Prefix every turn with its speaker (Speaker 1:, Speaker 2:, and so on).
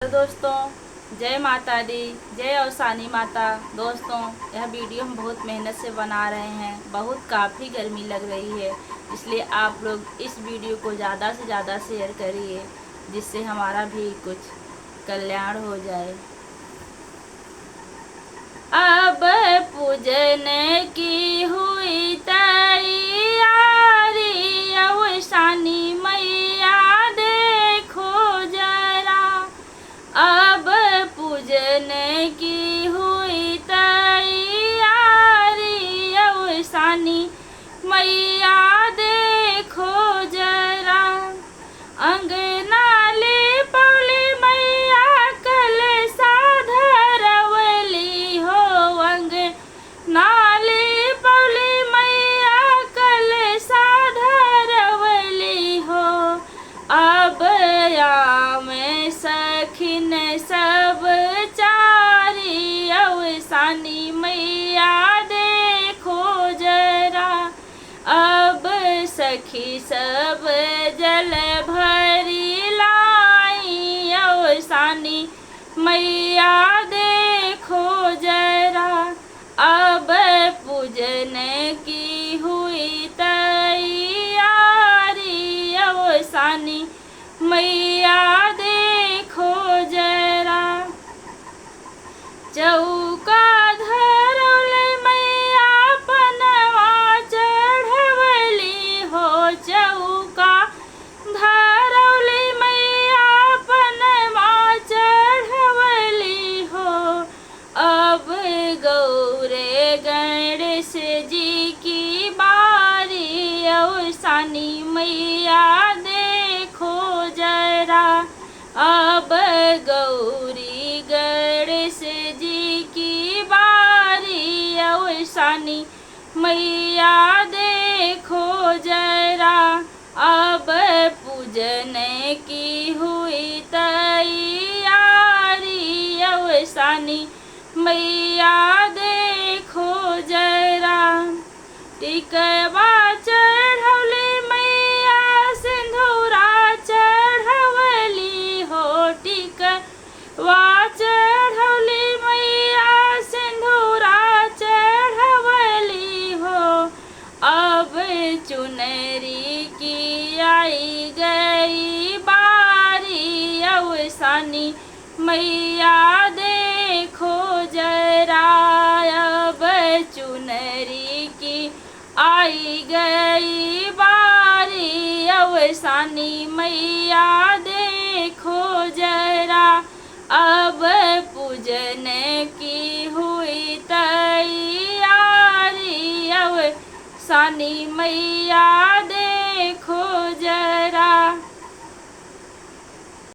Speaker 1: तो दोस्तों, जय माता दी, जय अवसानी माता। दोस्तों, यह वीडियो हम बहुत मेहनत से बना रहे हैं। बहुत काफ़ी गर्मी लग रही है, इसलिए आप लोग इस वीडियो को ज़्यादा से ज़्यादा शेयर करिए, जिससे हमारा भी कुछ कल्याण हो जाए। अब पूजन की हुई तैयारी, अवसानी मैया देखो जरा। अब पूजन की हुई तैयारी, अवसानी मैया देखो जरा। अंगना ले पौली मैया कलशा धरवली हो। अंगना ले पौली मैया कलशा धरवली हो। अब में सखिन सब चारी, अवसानी मैया देखो जरा। अब सखी सब जल भरी लाई, अवसानी मैया देखो जरा। अब पूजन की हुई तैयारी, अवसानी मैया देखो जरा। चौका धरौल मैया पनवा चढ़वली हो। चौका धरौल मैया पनवा चढ़वली हो। अब गौरे गणेश जी की बारी, अवसानी मैया देखो जरा। अब गौरी गणेश जी की बारी, अवसानी मैया देखो जरा। अब पूजन की हुई तैयारी, अवसानी मैया देखो जरा। टिकवा चढ़ौली मैया सिंधूरा चढ़वली हो। टिकवा चढ़ौली मैया सिंधूरा चढ़वली हो। अब चुनरी की आई गई बारी, अवसानी मैया देखो जरा। अब चुनरी की आई गई बारी, अवसानी मैया देखो जरा। अब पूजन की हुई तैयारी, अवसानी मैया देखो